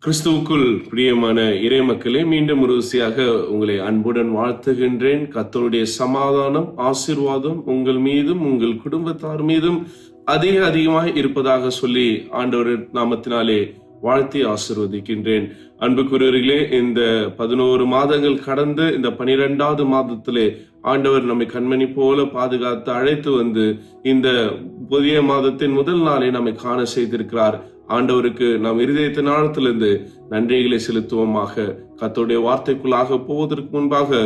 கிறிஸ்துவுக்குள் பிரியமான இறைமக்களே, மீண்டும் ருசியாக உங்களை அன்புடன் வாழ்த்துகின்றேன். கர்த்தருடைய சமாதானம், ஆசீர்வாதம் உங்கள் மீதும் உங்கள் குடும்பத்தார் மீதும் அதிகமாய் இருப்பதாக சொல்லி ஆண்டவர் நாமத்தினாலே வாழ்த்தி ஆசீர்வதிக்கின்றேன். அன்புக்குரியவர்களே, இந்த 11 மாதங்கள் கடந்து இந்த 12வது மாதத்திலே ஆண்டவர் நம்மை கண்மணி போல பாதுகாத்து அழைத்து வந்து இந்த புதிய மாதத்தின் முதல் நாளை நம்மை காண செய்திருக்கிறார். ஆண்டவருக்கு நாம் இருதயத்தின் ஆழத்திலிருந்து நன்றிகளை செலுத்துவோமாக. கர்த்தருடைய வார்த்தைக்குள்ளாக போவதற்கு முன்பாக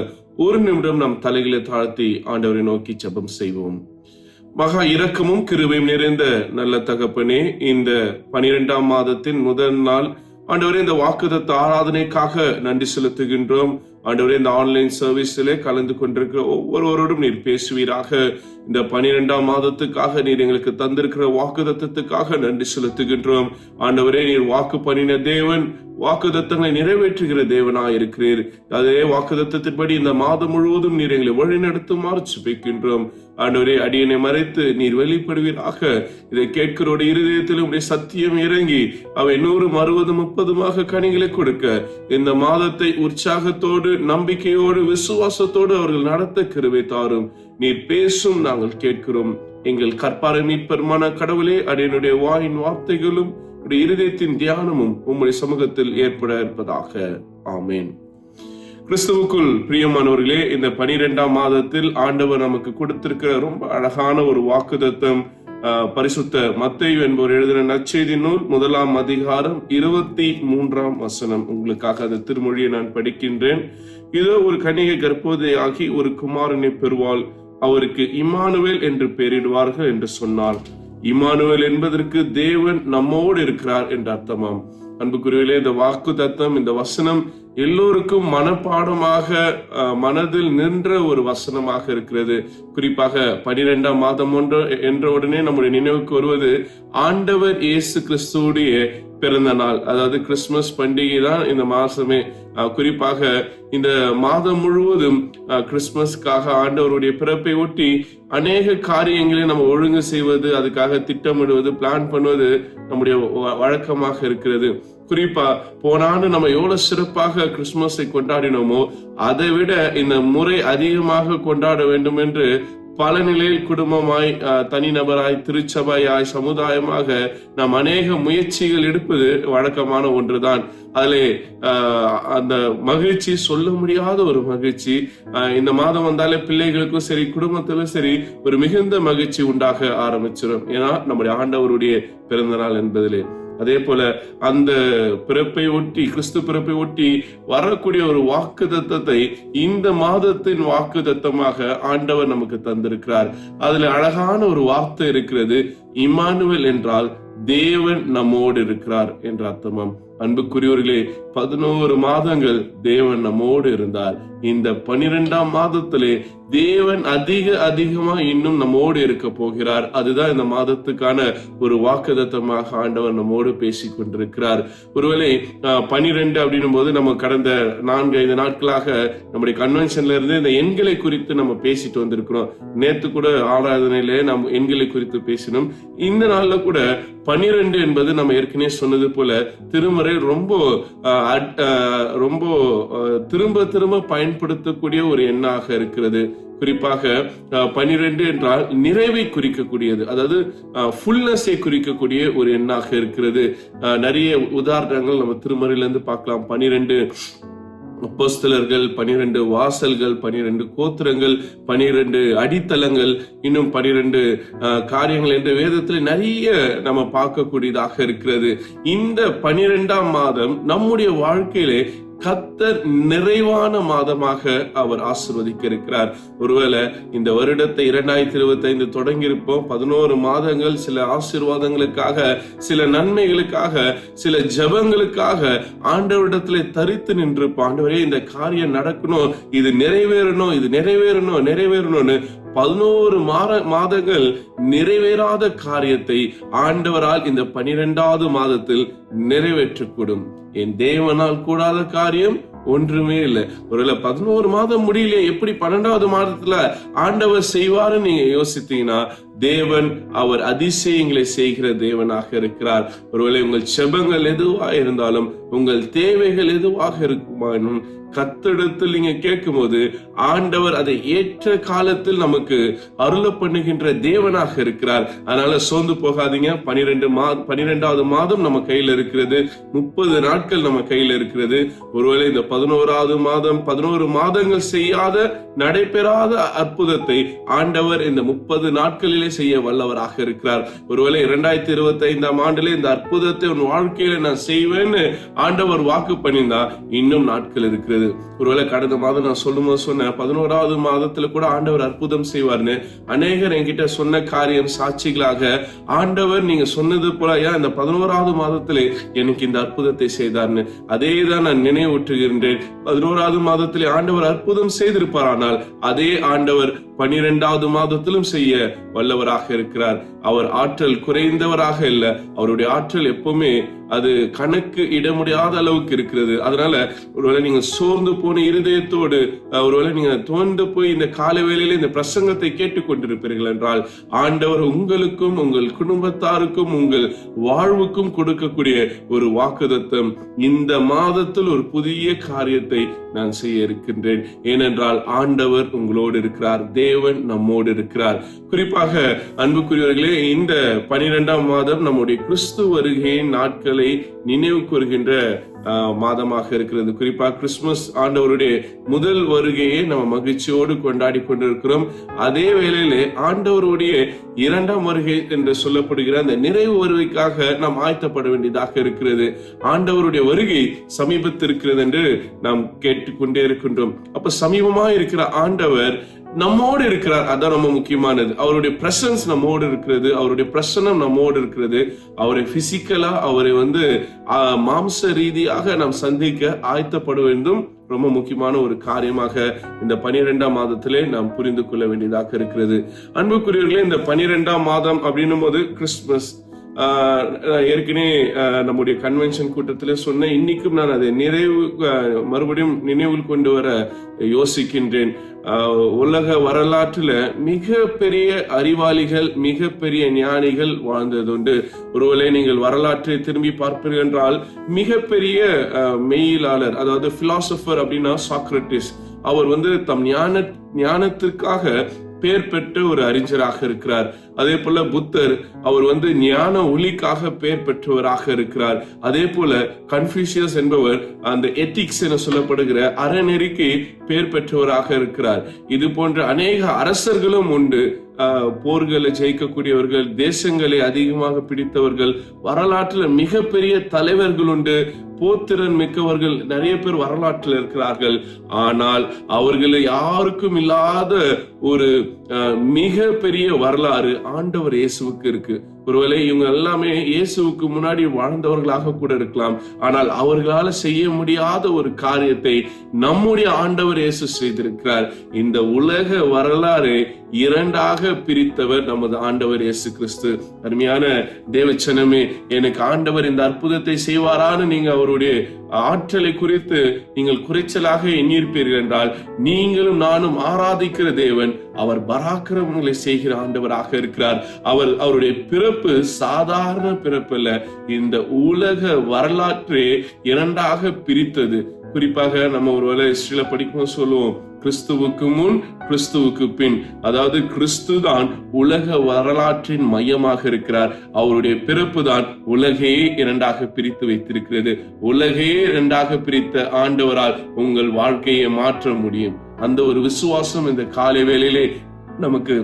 ஒரு நிமிடம் நாம் தலைகளை தாழ்த்தி ஆண்டவரை நோக்கி ஜெபம் செய்வோம். மகா இரக்கமும் கிருபையும் நிறைந்த நல்ல தகப்பனே, இந்த 12ஆம் மாதத்தின் முதல் நாள் ஆண்டவரே, இந்த வாக்குத்தத்த ஆராதனைக்காக நன்றி செலுத்துகின்றோம். ஆண்டவரே, இந்த ஆன்லைன் சர்வீஸிலே கலந்து கொண்டிருக்கிற ஒவ்வொருவரோடும் நீர் பேசுவீராக. இந்த 12ஆம் மாதத்துக்காக நீர் எங்களுக்கு தந்திருக்கிற வாக்குத்தத்தத்துக்காக நன்றி செலுத்துகின்றோம். ஆண்டவரே, நீர் வாக்கு பண்ணின தேவன், வாக்குத்தத்தங்களை நிறைவேற்றுகிற தேவனாய் இருக்கிறீர். அதே வாக்குத்தத்தின்படி இந்த மாதம் முழுவதும் நீர் எங்களை வழிநடத்துமாறு ஜெபிக்கின்றோம். ஆண்டவரே, அடியனை மறைத்து நீர் வெளிப்படுவீராக. இதை கேட்கிறோட இருதயத்தில் உடைய சத்தியம் இறங்கி அவை 100, 60, 30 கனிகளை கொடுக்க இந்த மாதத்தை உற்சாகத்தோடு, நம்பிக்கையோடு, விசுவாசத்தோடு அவர்கள் நடத்த கிருபை தாரும். நீர் பேசும், நாங்கள் கேட்கிறோம். எங்கள் கற்பாரை மீட்பெருமான கடவுளே, அடியனுடைய வாயின் வார்த்தைகளும் இருதயத்தின் தியானமும் உம்முடைய சமூகத்தில் ஏற்பட இருப்பதாக. ஆமேன். கிறிஸ்துவுக்குள் பிரியமானவர்களே, இந்த 12ஆம் மாதத்தில் ஆண்டவர் நமக்கு கொடுத்திருக்கிற ரொம்ப அழகான ஒரு வாக்குத்தத்தம் பரிசுத்த மத்தேயு என்பவர் எழுதின நற்செய்தி நூல் 1ஆம் அதிகாரம் 23ஆம் வசனம். உங்களுக்காக அந்த திருமொழியை நான் படிக்கின்றேன். இதோ, ஒரு கன்னிகை கர்ப்பவதியாகி ஒரு குமாரனை பெறுவாள், அவருக்கு இம்மானுவேல் என்று பெயரிடுவார்கள் என்று சொன்னார். இம்மானுவேல் என்பதற்கு தேவன் நம்மோடு இருக்கிறார் என்று அர்த்தமாம். அன்புக்குரியவர்களே, இந்த வாக்கு தத்தம், இந்த வசனம் எல்லோருக்கும் மனப்பாடமாக மனதில் நின்ற ஒரு வசனமாக இருக்கிறது. குறிப்பாக 12ஆம் மாதம் என்ற உடனே நம்முடைய நினைவுக்கு வருவது ஆண்டவர் இயேசு கிறிஸ்துவுடைய பிறந்த நாள். அதாவது கிறிஸ்துமஸ் பண்டிகை தான் இந்த மாசமே. குறிப்பாக இந்த மாதம் முழுவதும் கிறிஸ்துமஸ்க்காக ஆண்டவருடைய பிறப்பை ஒட்டி அநேக காரியங்களை நம்ம ஒழுங்கு செய்வது, அதுக்காக திட்டமிடுவது, பிளான் பண்ணுவது நம்முடைய வழக்கமாக இருக்கிறது. குறிப்பா போன ஆண்டு நம்ம எவ்வளவு சிறப்பாக கிறிஸ்துமஸை கொண்டாடினோமோ அதை விட இந்த முறை அதிகமாக கொண்டாட வேண்டும் என்று பல நிலையில் குடும்பமாய், தனிநபராய், திருச்சபையாய், சமுதாயமாக நாம் அநேக முயற்சிகள் எடுப்பது வழக்கமான ஒன்றுதான். அதிலே அந்த மகிழ்ச்சி சொல்ல முடியாத ஒரு மகிழ்ச்சி. இந்த மாதம் வந்தாலே பிள்ளைகளுக்கும் சரி, குடும்பத்திலும் சரி, ஒரு மிகுந்த மகிழ்ச்சி உண்டாக ஆரம்பிச்சிடும். ஏன்னா நம்முடைய ஆண்டவருடைய பிறந்த நாள் என்பதிலே. அதே போல அந்த பிறப்பை ஒட்டி, கிறிஸ்து பிறப்பை ஒட்டி வரக்கூடிய ஒரு வாக்கு தத்தத்தை இந்த மாதத்தின் வாக்கு தத்தமாக ஆண்டவர் நமக்கு தந்திருக்கிறார். அதுல அழகான ஒரு வார்த்தை இருக்கிறது. இம்மானுவேல் என்றால் தேவன் நம்மோடு இருக்கிறார் என்ற அர்த்தமாம். அன்புக்குரியவர்களே, 11 மாதங்கள் தேவன் நம்மோடு இருந்தார். இந்த 12ஆம் மாதத்திலே தேவன் அதிகமா இன்னும் நம்மோடு இருக்க போகிறார். அதுதான் இந்த மாதத்துக்கான ஒரு வாக்குத்தத்தமாக ஆண்டவர் நம்மோடு பேசிக் கொண்டிருக்கிறார். ஒருவேளை 12 அப்படின்னும் போது நம்ம கடந்த 4-5 நாட்களாக நம்முடைய கன்வென்ஷன்ல இருந்து இந்த எண்களை குறித்து நம்ம பேசிட்டு வந்திருக்கிறோம். நேத்து கூட ஆராதனையிலே நம்ம எண்களை குறித்து பேசினோம். இந்த நாள்ல கூட 12 என்பது நம்ம ஏற்கனவே சொன்னது போல திருமறை ரொம்ப திரும்ப பயன்படுத்தக்கூடிய ஒரு எண்ணாக இருக்கிறது. குறிப்பாக 12 என்றால் நிறைவை குறிக்கக்கூடியது, அதாவது ஃபுல்னஸை குறிக்கக்கூடிய ஒரு எண்ணாக இருக்கிறது. நிறைய உதாரணங்கள் நம்ம திருமறையிலிருந்து பார்க்கலாம். 12 அப்போஸ்தலர்கள், 12 வாசல்கள், 12 கோத்திரங்கள், 12 அடித்தளங்கள், இன்னும் 12 காரியங்கள் என்ற வேதத்தில் நிறைய நம்ம பார்க்கக்கூடியதாக இருக்கிறது. இந்த 12ஆம் மாதம் நம்முடைய வாழ்க்கையிலே கர்த்தர் நிறைவான மாதமாக அவர் ஆசீர்வதிக்க இருக்கிறார். ஒருவேளை இந்த வருடத்தை 2025 தொடங்கி இருப்போம். 11 மாதங்கள் சில ஆசீர்வாதங்களுக்காக, சில நன்மைகளுக்காக, சில ஜெபங்களுக்காக ஆண்டவரிடத்திலே தரித்து நின்றிருப்போம். ஆண்டவரே, இந்த காரியம் நடக்கணும், இது நிறைவேறணும், இது நிறைவேறணும்னு 11 மாதங்கள் நிறைவேறாத காரியத்தை ஆண்டவரால் இந்த 12வது மாதத்தில் நிறைவேற்றக்கூடும். என் தேவனால் கூடாத காரியம் ஒன்றுமே இல்லை. ஒருவேளை 11 மாதம் முடியல, எப்படி 12வது மாதத்துல ஆண்டவர் செய்வாருன்னு நீங்க யோசித்தீங்கன்னா தேவன் அவர் அதிசயங்களை செய்கிற தேவனாக இருக்கிறார். ஒருவேளை உங்கள் செபங்கள் எதுவாக இருந்தாலும், உங்கள் தேவைகள் எதுவாக இருக்குமானும் கர்த்தரிடத்தில் நீங்க கேட்கும் போது ஆண்டவர் அதை ஏற்ற காலத்தில் நமக்கு அருள பண்ணுகின்ற தேவனாக இருக்கிறார். அதனால சோர்ந்து போகாதீங்க. 12வது மாதம் நம்ம கையில இருக்கிறது. 30 நாட்கள் நம்ம கையில இருக்கிறது. ஒருவேளை இந்த 11வது மாதம் 11 மாதங்கள் செய்யாத நடைபெறாத அற்புதத்தை ஆண்டவர் இந்த 30 நாட்களிலே செய்ய வல்லவராக இருக்கிறார். ஒருவேளை 2025ஆம் ஆண்டிலே இந்த அற்புதத்தை உன் வாழ்க்கையில நான் செய்வேன்னு ஆண்டவர் வாக்கு பண்ணியிருந்தா இன்னும் நாட்கள் இருக்கிறது. ஒருவேளை கடந்த மாதம் நான் சொல்லும்போது சொன்னேன் 11வது மாதத்துல கூட ஆண்டவர் அற்புதம் செய்வார்னு. அநேகர் என்கிட்ட சொன்ன காரியம் சாட்சிகளாக, ஆண்டவர் நீங்க சொன்னது போல இந்த 11வது மாதத்திலே எனக்கு இந்த அற்புதத்தை செய்தார்னு. அதே தான் நான் நினைவூட்டுகின்றேன். 11வது மாதத்திலே ஆண்டவர் அற்புதம் செய்திருப்பார். ஆனால் அதே ஆண்டவர் 12வது மாதத்திலும் செய்ய வல்லவராக இருக்கிறார். அவர் ஆற்றல் குறைந்தவராக இல்ல. அவருடைய ஆற்றல் எப்பவுமே அது கணக்கு இட முடியாத அளவுக்கு இருக்கிறது. அதனால ஒருவேளை நீங்க சோர்ந்து போன இருதயத்தோடு, ஒருவேளை நீங்க தோண்டு போய் இந்த காலை வேளையில இந்த பிரசங்கத்தை கேட்டுக்கொண்டிருப்பீர்கள் என்றால், ஆண்டவர் உங்களுக்கும் உங்கள் குடும்பத்தாருக்கும் உங்கள் வாழ்வுக்கும் கொடுக்கக்கூடிய ஒரு வாக்குத்தத்தம், இந்த மாதத்தில் ஒரு புதிய காரியத்தை நான் செய்ய இருக்கின்றேன். ஏனென்றால் ஆண்டவர் உங்களோடு இருக்கிறார். தேவன் நம்மோடு இருக்கிறார். குறிப்பாக அன்புக்குரியவர்களே, இந்த 12ஆம் மாதம் நம்முடைய கிறிஸ்து வருகையின் நாட்களை நினைவு கூறுகின்ற மாதமாக இருக்கிறது. குறிப்பாக கிறிஸ்துமஸ் ஆண்டவருடைய முதல் வருகையை நம்ம மகிழ்ச்சியோடு கொண்டாடி கொண்டிருக்கிறோம். அதே வேளையிலே ஆண்டவருடைய 2ஆம் வருகை என்று சொல்லப்படுகிற அந்த நிறைவு வருகைக்காக நாம் ஆயத்தப்பட வேண்டியதாக இருக்கிறது. ஆண்டவருடைய வருகை சமீபத்திருக்கிறது என்று நாம் கேட்டுக்கொண்டே இருக்கின்றோம். அப்ப சமீபமா இருக்கிற ஆண்டவர் நம்மோடு இருக்கிறார். அதான் ரொம்ப முக்கியமானது. அவருடைய பிரசன்ஸ் நம்மோடு இருக்கிறது. அவருடைய பிரசன்னம் நம்மோடு இருக்கிறது. அவரை பிசிக்கலா, அவரை மாம்ச ரீதியாக நாம் சந்திக்க ஆயத்தப்பட வேண்டும். ரொம்ப முக்கியமான ஒரு காரியமாக இந்த 12ஆம் மாதத்திலே நாம் புரிந்து கொள்ள வேண்டியதாக இருக்கிறது. அன்புக்குரியவர்களே, இந்த 12ஆம் மாதம் அப்படின்னும் போது கிறிஸ்துமஸ், ஏற்கனவே நம்முடைய கன்வென்ஷன் கூட்டத்திலே சொன்ன, இன்னைக்கும் நான் அதை மறுபடியும் நினைவில் கொண்டு வர யோசிக்கின்றேன். உலக வரலாற்றுல மிக பெரிய அறிவாளிகள், மிக பெரிய ஞானிகள் வாழ்ந்ததுண்டு. ஒருவேளை நீங்கள் வரலாற்றை திரும்பி பார்ப்பீர்கள் என்றால், மிக பெரிய மெய்யியலாளர், அதாவது பிலாசபர் அப்படின்னா சாக்ரட்டிஸ். அவர் தம் ஞானத்திற்காக பெயர் பெற்ற ஒரு அறிஞராக இருக்கிறார். அதே போல புத்தர், அவர் ஞான ஒளிக்காக பெயர் பெற்றவராக இருக்கிறார். அதே போல கன்ஃபூசியஸ் என்பவர் அந்த எத்திக்ஸ் என சொல்லப்படுகிற அறநெறிக்கு பெயர் பெற்றவராக இருக்கிறார். இது போன்ற அநேக அரசர்களும் உண்டு. போர்களை ஜெயிக்கக்கூடியவர்கள், தேசங்களை அதிகமாக பிடித்தவர்கள், வரலாற்றில் மிகப்பெரிய தலைவர்கள் உண்டு. போத்திறன் மிக்கவர்கள் நிறைய பேர் வரலாற்றில் இருக்கிறார்கள். ஆனால் அவர்கள் யாருக்கும் இல்லாத ஒரு மிக பெரிய வரலாறு ஆண்டவர் இயேசுவுக்கு இருக்கு. ஒருவேளை இவங்க எல்லாமே இயேசுவுக்கு முன்னாடி வாழ்ந்தவர்களாக கூட இருக்கலாம். ஆனால் அவர்களால செய்ய முடியாத ஒரு காரியத்தை நம்முடைய ஆண்டவர் இயேசு செய்திருக்கிறார். இந்த உலக வரலாறு 2ஆக பிரித்தவர் நமது ஆண்டவர் இயேசு கிறிஸ்து. அருமையான தேவச்சனமே, எனக்கு ஆண்டவர் இந்த அற்புதத்தை செய்வாரான்னு நீங்க அவருடைய ஆற்றலை குறித்து நீங்கள் குறைச்சலாக எண்ணியிருப்பீர்கள் என்றால், நீங்களும் நானும் ஆராதிக்கிற தேவன் அவர் பராக்கிரமங்களை செய்கிற ஆண்டவராக இருக்கிறார். அவருடைய பிறப்பு சாதாரண பிறப்பு அல்ல. இந்த உலக வரலாற்றே 2ஆக பிரித்தது. குறிப்பாக நம்ம ஒருவேளை ஹிஸ்டரியில படிக்கும் சொல்லுவோம், கிறிஸ்துவுக்கு முன், கிறிஸ்துவுக்கு பின். அதாவது கிறிஸ்து தான் உலக வரலாற்றின் மையமாக இருக்கிறார். அவருடைய பிறப்பு தான் உலகையே 2ஆக பிரித்து வைத்திருக்கிறது. உலகையே 2ஆக பிரித்த ஆண்டவரால் உங்கள் வாழ்க்கையை மாற்ற முடியும். அந்த ஒரு விசுவாசம் இந்த காலை வேளையிலே நமக்கு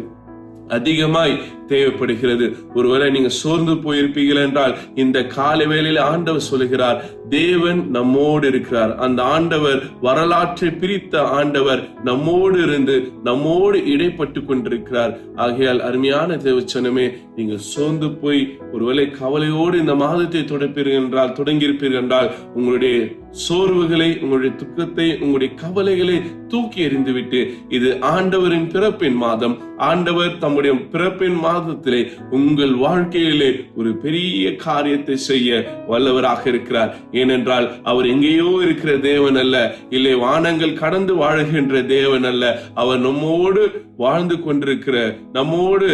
அதிகமாய் தேவைப்படுகிறது. ஒருவேளை நீங்க சோர்ந்து போயிருப்பீர்கள் என்றால், இந்த காலை வேளையில ஆண்டவர் சொல்லுகிறார், தேவன் நம்மோடு இருக்கிறார். அந்த ஆண்டவர், வரலாற்றை பிரித்த ஆண்டவர் நம்மோடு இருந்து நம்மோடு இடைப்பட்டு கொண்டிருக்கிறார். ஆகையால் அருமையான தேவச்சனமே, நீங்கள் சோர்ந்து போய் ஒருவேளை கவலையோடு இந்த மாதத்தை தொடங்கியிருப்பீர்கள் என்றால் உங்களுடைய சோர்வுகளை, உங்களுடைய துக்கத்தை, உங்களுடைய கவலைகளை தூக்கி எறிந்துவிட்டு, இது ஆண்டவரின் பிறப்பின் மாதம், ஆண்டவர் தம்முடைய பிறப்பின் மாதத்திலே உங்கள் வாழ்க்கையிலே ஒரு பெரிய காரியத்தை செய்ய வல்லவராக இருக்கிறார். ஏனென்றால் அவர் எங்கேயோ இருக்கிற தேவன் அல்ல, இல்லை வானங்கள் கடந்து வாழுகின்ற தேவன் அல்ல. அவர் நம்மோடு வாழ்ந்து கொண்டிருக்கிற, நம்மோடு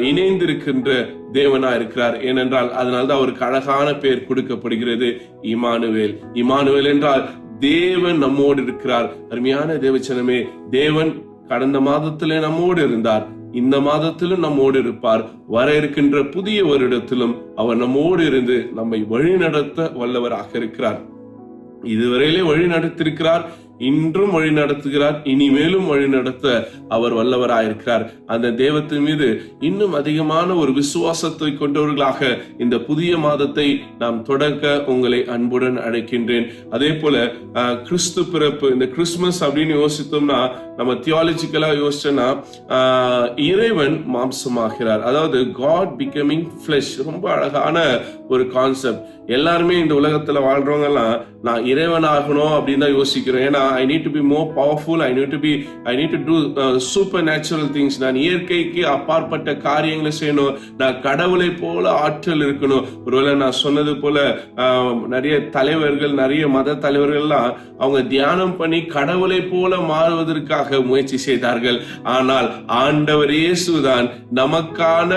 இணைந்திருக்கின்ற தேவனா இருக்கிறார். ஏனென்றால் அதனால்தான் அவருக்கு அழகான பெயர் கொடுக்கப்படுகிறது, இம்மானுவேல். இம்மானுவேல் என்றால் தேவன் நம்மோடு இருக்கிறார். அருமையான தேவச்சனமே, தேவன் கடந்த மாதத்திலே நம்மோடு இருந்தார், இந்த மாதத்திலும் நம்மோடு இருப்பார். வர இருக்கின்ற புதிய வருடத்திலும் அவர் நம்மோடு இருந்து நம்மை வழிநடத்த வல்லவராக இருக்கிறார். இதுவரையிலே வழி நடத்திருக்கிறார், இன்றும் வழி நடத்துகிறார், இனிமேலும் வழி நடத்த அவர் வல்லவராயிருக்கிறார். அந்த தேவத்தின் மீது இன்னும் அதிகமான ஒரு விசுவாசத்தை கொண்டவர்களாக இந்த புதிய மாதத்தை நாம் தொடக்க உங்களை அன்புடன் அழைக்கின்றேன். அதே போல கிறிஸ்து பிறப்பு, இந்த கிறிஸ்துமஸ் அப்படின்னு யோசித்தோம்னா, நம்ம தியாலஜிக்கலா யோசிச்சோம்னா, இறைவன் மாம்சமாகிறார், அதாவது காட் பிகமிங் ஃபிளஷ். ரொம்ப அழகான ஒரு கான்செப்ட். எல்லாருமே இந்த உலகத்துல வாழ்றவங்க எல்லாம் நான் இறைவன் ஆகணும் அப்படின்னு தான் யோசிக்கிறோம். ஏன்னா I need to be more powerful, I need to do supernatural things. நான் இயற்கைக்கு அப்பாற்பட்ட காரியங்களை செய்யணும், நான் கடவுளை போல ஆற்றல் இருக்கணும். ஒருவேளை நான் சொன்னது போல நிறைய தலைவர்கள், நிறைய மத தலைவர்கள்லாம் அவங்க தியானம் பண்ணி கடவுளை போல மாறுவதற்காக முயற்சி செய்தார்கள். ஆனால் ஆண்டவர் இயேசுதான் நமக்கான,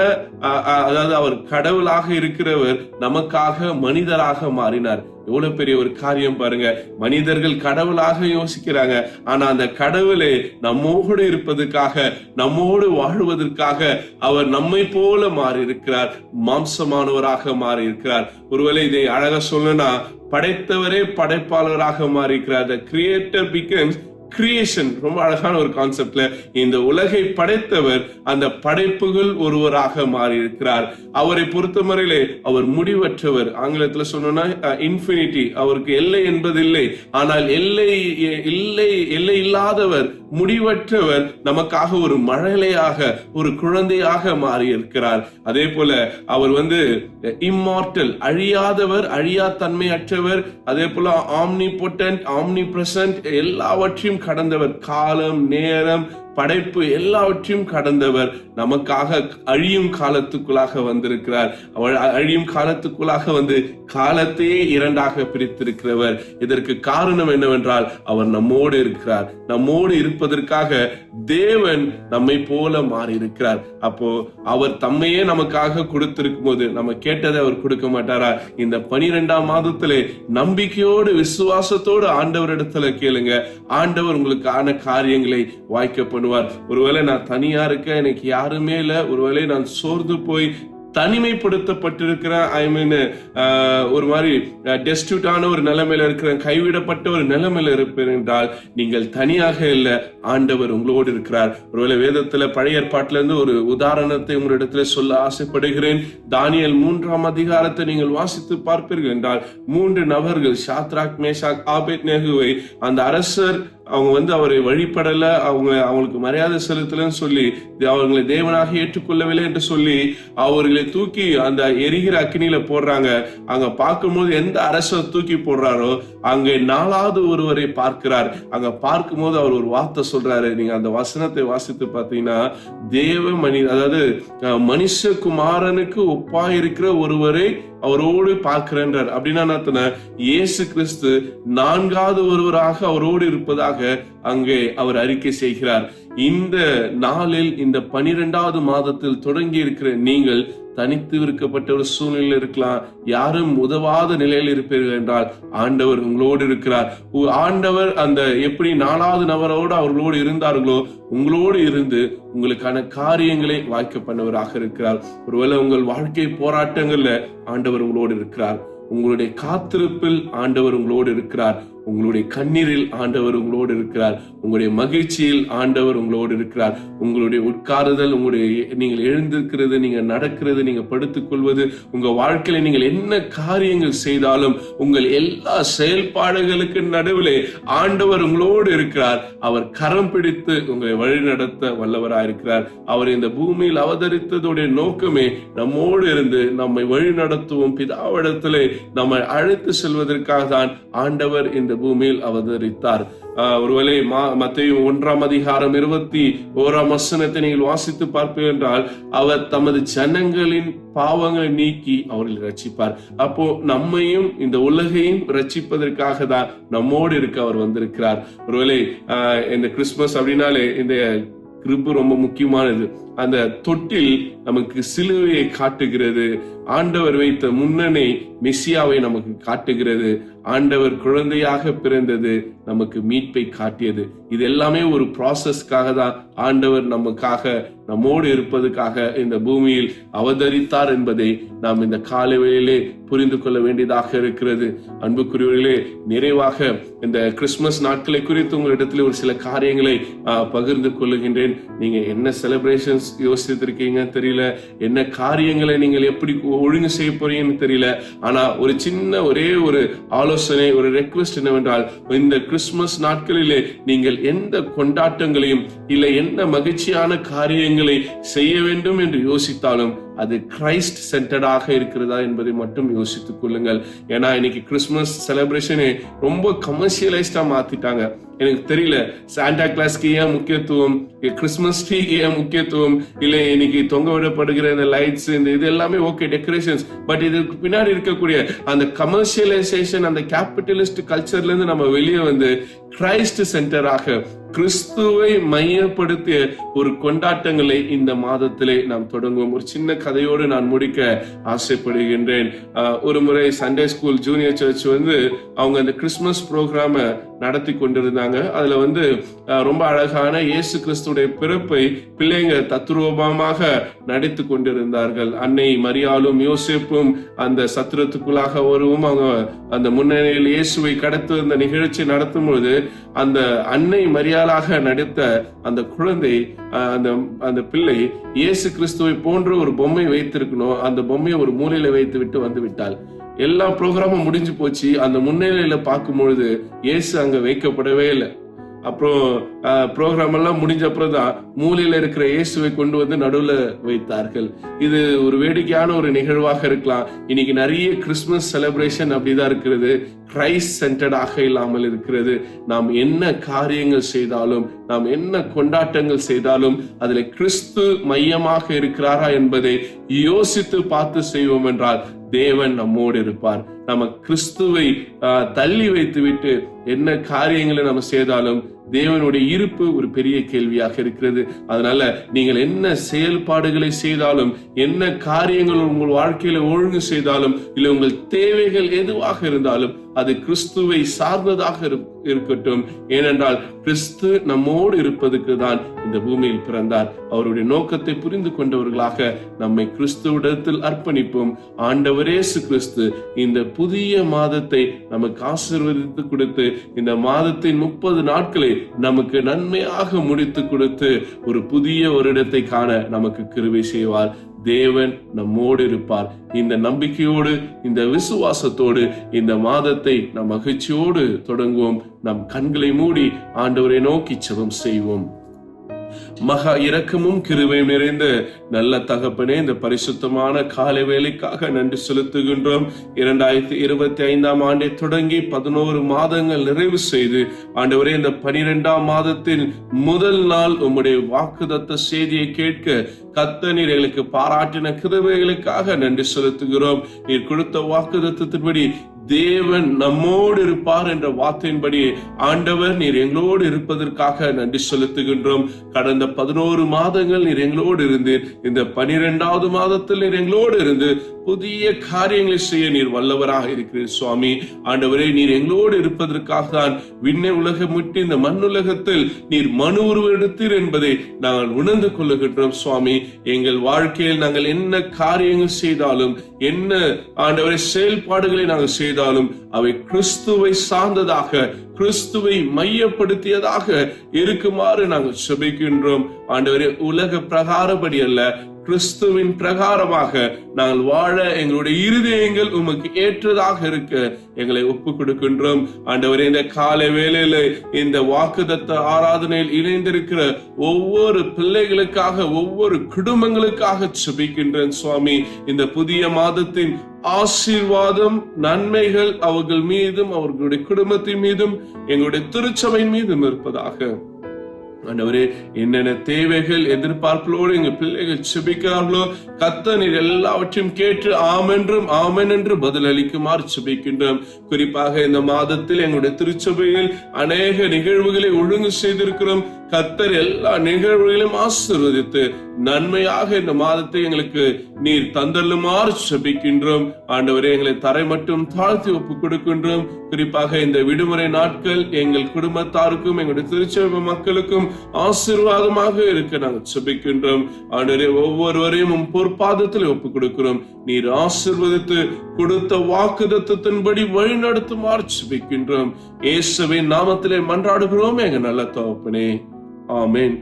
அதாவது அவர் கடவுளாக இருக்கிறவர் நமக்காக மனிதராக மாறினார். எவ்வளவு பெரிய ஒரு காரியம் பாருங்க. மனிதர்கள் கடவுளாக யோசிக்கிறாங்க, ஆனா அந்த கடவுளே நம்மோடு இருப்பதற்காக, நம்மோடு வாழ்வதற்காக அவர் நம்மை போல மாறி இருக்கிறார், மாம்சமானவராக மாறி இருக்கிறார். ஒருவேளை இதை அழகா சொல்லணும்னா, படைத்தவரே படைப்பாளராக மாறி இருக்கிறார். The creator becomes creation. ரொம்ப அழகான ஒரு கான்செப்ட்ல இந்த உலகை படைத்தவர் அந்த படைப்புகள் ஒருவராக மாறி இருக்கிறார். அவரை பொறுத்தவரையிலே அவர் முடிவற்றவர். ஆங்கிலத்துல சொன்னோம்னா இன்ஃபினிட்டி. அவருக்கு எல்லை என்பதில்லை, ஆனால் எல்லை இல்லாதவர், முடிவற்றவர், நமக்காக ஒரு மழலையாக, ஒரு குழந்தையாக மாறி இருக்கிறார். அதே போல அவர் இம்மார்டல், அழியாதவர், அழியா தன்மையற்றவர். அதே போல ஆம்னிபொட்டன்ட், ஆம்னிபிரசன்ட், எல்லாவற்றையும் கடந்தவர், காலம், நேரம், படைப்பு எல்லாவற்றையும் கடந்தவர், நமக்காக அழியும் காலத்துக்குள்ளாக வந்திருக்கிறார். அழியும் காலத்துக்குள்ளாக வந்து காலத்தையே இரண்டாக பிரித்திருக்கிறவர். இதற்கு காரணம் என்னவென்றால் அவர் நம்மோடு இருக்கிறார். நம்மோடு இருப்பதற்காக தேவன் நம்மை போல மாறி இருக்கிறார். அப்போ அவர் தம்மையே நமக்காக கொடுத்திருக்கும் போது நம்ம கேட்டதை அவர் கொடுக்க மாட்டாரா? இந்த 12ஆம் மாதத்திலே நம்பிக்கையோடு, விசுவாசத்தோடு ஆண்டவரிடத்துல கேளுங்க. ஆண்டவர் உங்களுக்கான காரியங்களை வாய்க்க. ஒருவேளை நான் தனியா இருக்க, எனக்கு யாருமே இல்ல, ஒருவேளை நான் சோர்ந்து போய் தனிமைப்படுத்தப்பட்டிருக்கிறேன், ஒரு மாதிரி டெஸ்டியூட்டான ஒரு நிலைமையில இருக்கிறேன், கைவிடப்பட்ட ஒரு நிலைமையில இருப்பேன் என்றால் நீங்கள் தனியாக இல்ல, ஆண்டவர் உங்களோடு இருக்கிறார். ஒருவேளை வேதத்துல பழைய ஏற்பாட்டில இருந்து ஒரு உதாரணத்தை உங்களிடத்துல சொல்ல ஆசைப்படுகிறேன். தானியேல் 3ஆம் அதிகாரத்தை நீங்கள் வாசித்து பார்ப்பீர்கள் என்றால், 3 நபர்கள், சாத்ராக், மேஷாக், ஆபேத்நேகோவை அந்த அரசர் அவங்க அவரை வழிபடல, அவங்களுக்கு மரியாதை செலுத்தலன்னு சொல்லி, அவர்களை தேவனாக ஏற்றுக்கொள்ளவில்லை என்று சொல்லி அவர்களை தூக்கி அந்த எரிகிற அக்கினியில போடுறாங்க. அங்க பார்க்கும்போது எந்த அரசர் தூக்கி போடுறாரோ அங்கே 4வது ஒருவரை பார்க்கிறார். அங்க பார்க்கும் போது அவர் ஒரு வார்த்தை சொல்றாரு. நீங்க அந்த வசனத்தை வாசித்து பார்த்தீங்கன்னா, அதாவது மனுஷகுமாரனுக்கு ஒப்பாயிருக்கிற ஒருவரை அவரோடு பார்க்கிறார். அப்படின்னா இயேசு கிறிஸ்து 4வது ஒருவராக அவரோடு இருப்பதாக அங்கே அவர் அறிக்கை செய்கிறார். இந்த நாளில், இந்த 12வது மாதத்தில் தொடங்கி இருக்கிற நீங்கள் தனித்து இருக்கப்பட்ட ஒரு சூழ்நிலையில் இருக்கலாம், யாரும் உதவாத நிலையில் இருப்பீர்கள் என்றால் ஆண்டவர் உங்களோடு இருக்கிறார். ஆண்டவர் அந்த எப்படி 4வது நபரோடு அவர்களோடு இருந்தார்களோ உங்களோடு இருந்து உங்களுக்கான காரியங்களை வாய்க்க பண்ணவராக இருக்கிறார். ஒருவேளை உங்கள் வாழ்க்கை போராட்டங்கள்ல ஆண்டவர் உங்களோடு இருக்கிறார். உங்களுடைய காத்திருப்பில் ஆண்டவர் உங்களோடு இருக்கிறார். உங்களுடைய கண்ணீரில் ஆண்டவர் உங்களோடு இருக்கிறார். உங்களுடைய மகிழ்ச்சியில் ஆண்டவர் உங்களோடு இருக்கிறார். உங்களுடைய உட்காருதல், உங்களுடைய நீங்கள் எழுந்திருக்கிறது, நீங்க நடக்கிறது, நீங்க படுத்துக் கொள்வது, உங்க வாழ்க்கையில நீங்கள் என்ன காரியங்கள் செய்தாலும் உங்கள் எல்லா செயல்பாடுகளுக்கு நடுவிலே ஆண்டவர் உங்களோடு இருக்கிறார். அவர் கரம் பிடித்து உங்களை வழிநடத்த வல்லவராயிருக்கிறார். அவர் இந்த பூமியில் அவதரித்ததுடைய நோக்கமே நம்மோடு இருந்து நம்மை வழிநடத்துவோம், பிதாவிடத்திலே நம்மை அழைத்து செல்வதற்காக தான் ஆண்டவர் இந்த பூமியில் அவதரித்தார். ஒருவேளை மத்தேயு 1:21 நீங்கள் வாசித்து பார்ப்பீர்கள் என்றால், அவர் தமது ஜனங்களின் பாவங்களை நீக்கி அவர்களை ரட்சிப்பார். அப்போ நம்மையும் இந்த உலகையும் ரட்சிப்பதற்காக தான் நம்மோடு இருக்க அவர் வந்திருக்கிறார். ஒருவேளை இந்த கிறிஸ்துமஸ் அப்படின்னாலே இந்த கிருபை ரொம்ப முக்கியமானது. அந்த தொட்டில் நமக்கு சிலுவையை காட்டுகிறது. ஆண்டவர் வைத்த முன்னணி மெசியாவை நமக்கு காட்டுகிறது. ஆண்டவர் குழந்தையாக பிறந்தது நமக்கு மீட்பை காட்டியது. இது எல்லாமே ஒரு ப்ராசஸ்க்காக தான் ஆண்டவர் நமக்காக, நம்மோடு இருப்பதற்காக இந்த பூமியில் அவதரித்தார் என்பதை நாம் இந்த காலை வேளையிலே புரிந்து கொள்ள வேண்டியதாக இருக்கிறது. அன்புக்குரியவர்களே, நிறைவாக இந்த கிறிஸ்துமஸ் நாட்களை குறித்து உங்களிடத்தில் ஒரு சில காரியங்களை பகிர்ந்து கொள்ளுகின்றேன். நீங்க என்ன செலிப்ரேஷன்ஸ் யோசித்திருக்கீங்க தெரியல, என்ன காரியங்களை நீங்கள் எப்படி ஒழுங்கு செய்ய போறீங்கன்னு தெரியல. ஆனா ஒரு சின்ன ஒரே ஒரு ஆலோசனை, ஒரு ரெக்வெஸ்ட் என்னவென்றால், இந்த கிறிஸ்துமஸ் நாட்களிலே நீங்கள் எந்த கொண்டாட்டங்களையும் இல்லை என்ன மகிழ்ச்சியான காரியங்களை செய்ய வேண்டும் என்று யோசித்தாலும் அது கிரைஸ்ட் சென்டர்டாக இருக்கிறதா என்பதை மட்டும் யோசித்துக் கொள்ளுங்கள். ஏன்னா இன்னைக்கு கிறிஸ்துமஸ் செலிப்ரேஷனே ரொம்ப கமர்ஷியலைஸ்டா மாத்திட்டாங்க. எனக்கு தெரியல, சாண்டா கிளாஸ்க்கு ஏன் முக்கியத்துவம், கிறிஸ்துமஸ் ட்ரீக்கு ஏன் முக்கியத்துவம், இல்லை இன்னைக்கு தொங்க விடப்படுகிற இந்த லைட்ஸ், இந்த இது எல்லாமே ஓகே டெக்கரேஷன்ஸ். பட் இதுக்கு பின்னாடி இருக்கக்கூடிய அந்த கமர்ஷியலைசேஷன், அந்த கேபிட்டலிஸ்ட் கல்ச்சர்ல இருந்து நம்ம வெளியே வந்து கிரைஸ்ட் சென்டராக கிறிஸ்துவை மையப்படுத்திய ஒரு கொண்டாட்டங்களை இந்த மாதத்திலே நாம் தொடங்குவோம். ஒரு சின்ன கதையோடு நான் முடிக்க ஆசைப்படுகின்றேன். ஒரு முறை சண்டே ஸ்கூல் ஜூனியர் சர்ச் அவங்க அந்த கிறிஸ்துமஸ் ப்ரோக்ராம நடத்தி கொண்டிருந்தாங்க. அதுல ரொம்ப அழகான இயேசு கிறிஸ்துடைய பிறப்பை பிள்ளைங்க தத்ரூபமாக நடித்து கொண்டிருந்தார்கள். அன்னை மரியாளும் யோசேப்பும் அந்த சத்திரத்துக்குள்ளாக வருவோம், அவங்க அந்த முன்னணியில் இயேசுவை கடத்து அந்த நிகழ்ச்சி நடத்தும் பொழுது அந்த அன்னை மரியாளாக நடித்த அந்த குழந்தை, அந்த பிள்ளை இயேசு கிறிஸ்துவை போன்ற ஒரு பொம்மை வைத்திருக்கணும், அந்த பொம்மையை ஒரு மூலையில வைத்து விட்டு வந்து விட்டாள். எல்லா ப்ரோக்ராமும் முடிஞ்சு போச்சு. அந்த முன்னிலையில பார்க்கும் பொழுது இயேசு அங்க வைக்கப்படவே இல்லை. அப்புறம் ப்ரோக்ராம் எல்லாம் முடிஞ்ச அப்புறம் தான் மூலையில இருக்கிற இயேசுவை கொண்டு வந்து நடுவுல வைத்தார்கள். இது ஒரு வேடிக்கையான ஒரு நிகழ்வாக இருக்கலாம். இன்னைக்கு நிறைய கிறிஸ்துமஸ் செலிப்ரேஷன் அப்படிதான் இருக்கிறது, கிரைஸ்ட் சென்டர்டாக இல்லாமல் இருக்கிறது. நாம் என்ன காரியங்கள் செய்தாலும், நாம் என்ன கொண்டாட்டங்கள் செய்தாலும் அதுல கிறிஸ்து மையமாக இருக்கிறாரா என்பதை யோசித்து பார்த்து செய்வோம் என்றால் தேவன் நம்மோடு இருப்பார். நம்ம கிறிஸ்துவை தள்ளி வைத்து விட்டு என்ன காரியங்களை நம்ம செய்தாலும் தேவனுடைய இருப்பு ஒரு பெரிய கேள்வியாக இருக்கிறது. அதனால நீங்கள் என்ன செயல்பாடுகளை செய்தாலும், என்ன காரியங்கள் உங்கள் வாழ்க்கையில ஒழுங்கு செய்தாலும், இல்லை உங்கள் தேவைகள் எதுவாக இருந்தாலும் அது கிறிஸ்துவை சார்ந்ததாக இருக்கட்டும். ஏனென்றால் கிறிஸ்து நம்மோடு இருப்பதற்கு தான் இந்த பூமியில் பிறந்தார். அவருடைய நோக்கத்தை புரிந்து கொண்டவர்களாக நம்மை கிறிஸ்துவிடத்தில் அர்ப்பணிப்போம். ஆண்டவர் இயேசு கிறிஸ்து இந்த புதிய மாதத்தை நமக்கு ஆசீர்வதித்து கொடுத்து, இந்த மாதத்தின் 30 நாட்களை நமக்கு நன்மையாக முடித்து கொடுத்து ஒரு புதிய வருடத்தை காண நமக்கு கிருபை செய்வார். தேவன் நம்மோடு இருப்பார். இந்த நம்பிக்கையோடு, இந்த விசுவாசத்தோடு இந்த மாதத்தை நம் மகிழ்ச்சியோடு தொடங்குவோம். நம் கண்களை மூடி ஆண்டவரை நோக்கி ஜெபம் செய்வோம். மகா இரக்கமும் கிருபையும் நிறைந்த நல்ல தகப்பனே, இந்த பரிசுத்தமான காலை வேளைக்காக நன்றி செலுத்துகின்றோம். 2025ஆம் ஆண்டை தொடங்கி 11 மாதங்கள் நிறைவு செய்து ஆண்டவரே, இந்த 12ஆம் மாதத்தின் முதல் நாள் உம்முடைய வாக்குத்தத்த செய்தியை கேட்க கர்த்தர் எங்களுக்கு பாராட்டின கிருபைகளுக்காக நன்றி செலுத்துகிறோம். நீர் கொடுத்த வாக்குத்தத்தின்படி தேவன் நம்மோடு இருப்பார் என்ற வார்த்தையின்படி ஆண்டவர் நீர் எங்களோடு இருப்பதற்காக நன்றி செலுத்துகின்றோம். கடந்த 11 மாதங்கள் நீர் எங்களோடு இருந்து, இந்த 12ஆவது மாதத்தில் நீர் எங்களோடு இருந்து புதிய காரியங்களை செய்ய நீர் வல்லவராக இருக்கிறீர் சுவாமி. ஆண்டவரே, நீர் எங்களோடு இருப்பதற்காக தான் விண்ணை உலகம் விட்டு இந்த மண்ணுலகத்தில் நீர் மனு உருவெடுத்தீர் என்பதை நாங்கள் உணர்ந்து கொள்ளுகின்றோம் சுவாமி. எங்கள் வாழ்க்கையில் நாங்கள் என்ன காரியங்கள் செய்தாலும், என்ன ஆண்டவரே செயல்பாடுகளை நாங்கள் செய்தாலும் செய்தாலும் அவை கிறிஸ்துவை சார்ந்ததாக, கிறிஸ்துவை மையப்படுத்தியதாக இருக்குமாறு நாங்கள் செபிக்கின்றோம். ஆண்டவரே, உலக பிரகாரப்படி அல்ல, கிறிஸ்துவின் பிரகாரமாக நாங்கள் வாழ எங்களுடைய இருதயங்கள் உமக்கு ஏற்றதாக இருக்க எங்களை ஒப்பு கொடுக்கின்றோம். ஆண்டவரே, இந்த காலை வேளையில இந்த வாக்குத்தத்த ஆராதனையில் இணைந்திருக்கிற ஒவ்வொரு பிள்ளைகளுக்காக, ஒவ்வொரு குடும்பங்களுக்காக செபிக்கின்றேன் சுவாமி. இந்த புதிய மாதத்தின் ஆசீர்வாதம், நன்மைகள் அவர்கள் மீதும், அவர்களுடைய குடும்பத்தின் மீதும், எங்களுடைய திருச்சபையின் மீதும் இருப்பதாக. ஆண்டவரே, என்னென்ன தேவைகள், எதிர்பார்ப்புகளோடு எங்க பிள்ளைகள் செபிக்கிறார்களோ கர்த்தர் நீர் எல்லாவற்றையும் கேட்டு ஆமென்றும் ஆமென் என்று பதில் அளிக்குமாறு செபிக்கின்றோம். குறிப்பாக இந்த மாதத்தில் எங்களுடைய திருச்சபையில் அநேக நிகழ்வுகளை ஒழுங்கு செய்திருக்கிறோம். கர்த்தர் எல்லா நிகழ்வுகளையும் ஆசீர்வதித்து நன்மையாக இந்த மாதத்தை எங்களுக்கு நீர் தந்தள்ளுமாறு செபிக்கின்றோம். ஆண்டவரே, எங்களை தரை மட்டும் தாழ்த்தி ஒப்பு கொடுக்கின்றோம். குறிப்பாக இந்த விடுமுறை நாட்கள் எங்கள் குடும்பத்தாருக்கும் எங்களுடைய திருச்சபை மக்களுக்கும் ஆசீர்வாதமாக இருக்க நாங்கள் செபிக்கின்றோம். ஆண்டவரே, ஒவ்வொருவரையும் பொற்பாதத்தில் ஒப்பு கொடுக்கிறோம். நீர் ஆசீர்வதித்து கொடுத்த வாக்குத்தத்தத்தின்படி வழி நடத்துமாறு செபிக்கின்றோம். இயேசுவின் நாமத்திலே மன்றாடுகிறோம் எங்க நல்ல தகப்பனே, ஆமென்.